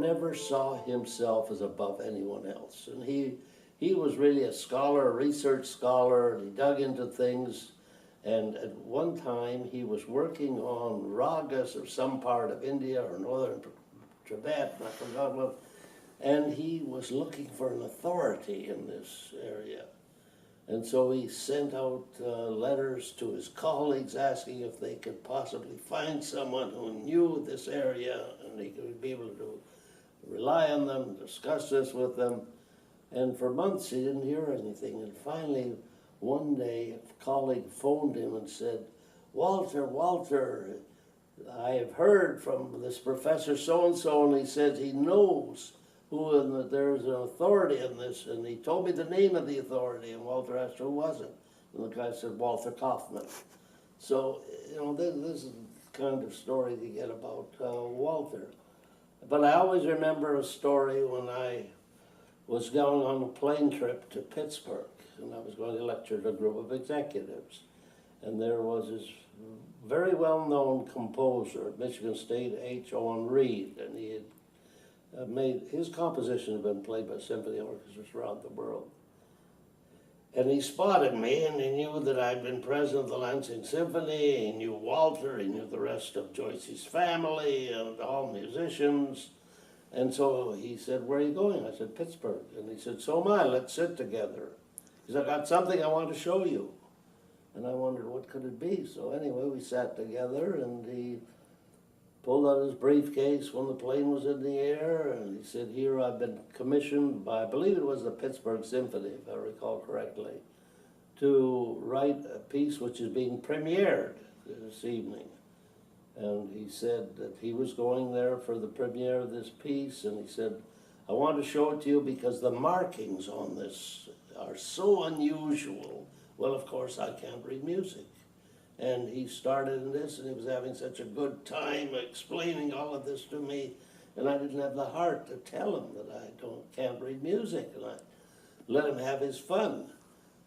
never saw himself as above anyone else. And he was really a scholar, a research scholar, and he dug into things. And at one time, he was working on ragas of some part of India or northern Tibet, I forgot what, and he was looking for an authority in this area. And so he sent out letters to his colleagues asking if they could possibly find someone who knew this area and he could be able to rely on them, discuss this with them. And for months he didn't hear anything. And finally, one day, a colleague phoned him and said, Walter, I have heard from this professor so-and-so, and he says he knows who, and that there's an authority in this, and he told me the name of the authority, and Walter asked who was it, and the guy said Walter Kaufmann. So, you know, this is the kind of story you get about Walter. But I always remember a story when I was going on a plane trip to Pittsburgh, and I was going to lecture to a group of executives, and there was this very well-known composer at Michigan State, H. Owen Reed, and he had made, his composition had been played by symphony orchestras around the world. And he spotted me, and he knew that I'd been president of the Lansing Symphony. He knew Walter, he knew the rest of Joyce's family, and all musicians. And so he said, where are you going? I said, Pittsburgh. And he said, so am I, let's sit together. He said, I got something I want to show you. And I wondered, what could it be? So anyway, we sat together, and he pulled out his briefcase when the plane was in the air, and he said, here I've been commissioned by, I believe it was the Pittsburgh Symphony, if I recall correctly, to write a piece which is being premiered this evening. And he said that he was going there for the premiere of this piece, and he said, I want to show it to you because the markings on this are so unusual. Well, of course, I can't read music. And he started in this, and he was having such a good time explaining all of this to me, and I didn't have the heart to tell him that I can't read music, and I let him have his fun.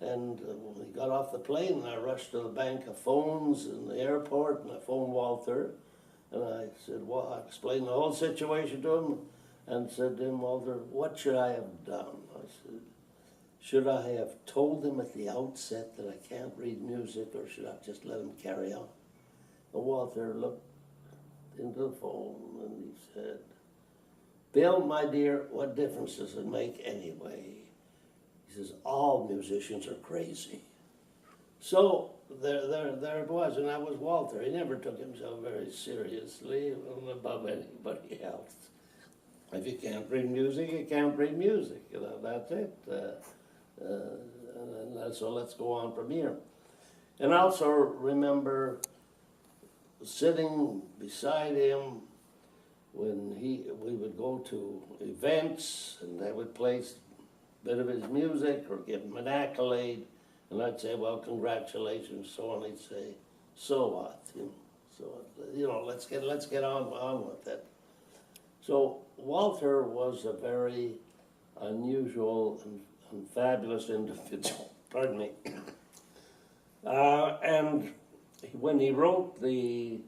And when he got off the plane, I rushed to the bank of phones in the airport, and I phoned Walter, and I said, well, I explained the whole situation to him, and said to him, Walter, what should I have done? I said, should I have told him at the outset that I can't read music, or should I just let him carry on? And Walter looked into the phone and he said, Bill, my dear, what difference does it make anyway? He says, all musicians are crazy. So there it was, and that was Walter. He never took himself very seriously, above anybody else. If you can't read music, you can't read music. You know, that's it. So let's go on from here. And I also remember sitting beside him when we would go to events, and they would play a bit of his music or give him an accolade, and I'd say, well, congratulations, so on. He'd say, so what? Let's get on with it. So Walter was a very unusual and fabulous individual, pardon me. And when he wrote the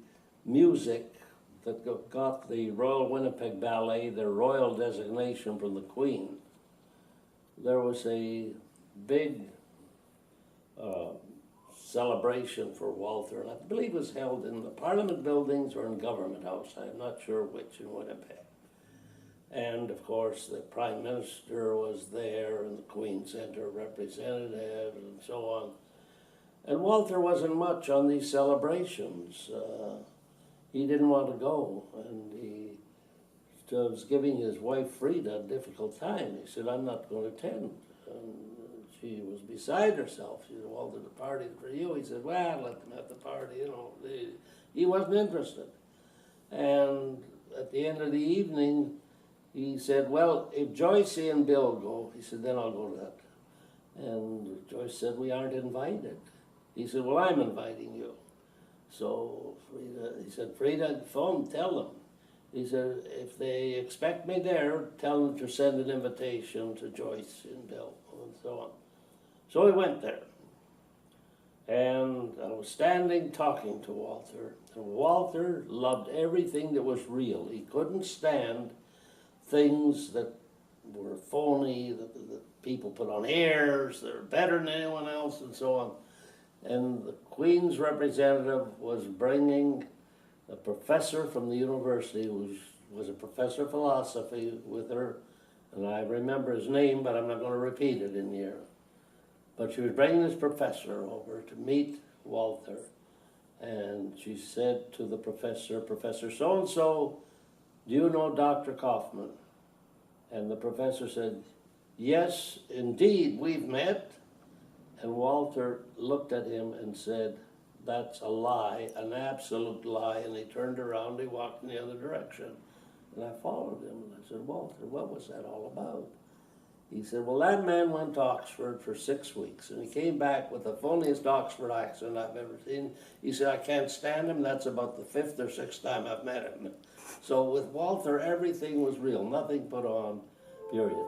music that got the Royal Winnipeg Ballet their royal designation from the Queen, there was a big celebration for Walter, and I believe it was held in the Parliament buildings or in Government House. I'm not sure which in Winnipeg. And of course, the Prime Minister was there, and the Queen sent her representative, and so on. And Walter wasn't much on these celebrations. He didn't want to go, and he was giving his wife Frida a difficult time. He said, I'm not going to attend. And she was beside herself. She said, Walter, the party's for you. He said, well, let them have the party, you know. He wasn't interested. And at the end of the evening, he said, well, if Joyce and Bill go, he said, then I'll go to that. And Joyce said, we aren't invited. He said, well, I'm inviting you. So he said, Frida, phone, tell them. He said, if they expect me there, tell them to send an invitation to Joyce and Bill, and so on. So we went there. And I was standing talking to Walter. And Walter loved everything that was real. He couldn't stand things that were phony, that people put on airs, they're better than anyone else, and so on. And the Queen's representative was bringing a professor from the university who was a professor of philosophy with her, and I remember his name, but I'm not going to repeat it in here. But she was bringing this professor over to meet Walter, and she said to the professor, Professor so-and-so, do you know Dr. Kaufmann? And the professor said, yes, indeed, we've met. And Walter looked at him and said, that's a lie, an absolute lie. And he turned around, he walked in the other direction. And I followed him, and I said, Walter, what was that all about? He said, well, that man went to Oxford for 6 weeks, and he came back with the funniest Oxford accent I've ever seen. He said, I can't stand him. That's about the 5th or 6th time I've met him. So with Walter, everything was real, nothing put on, period.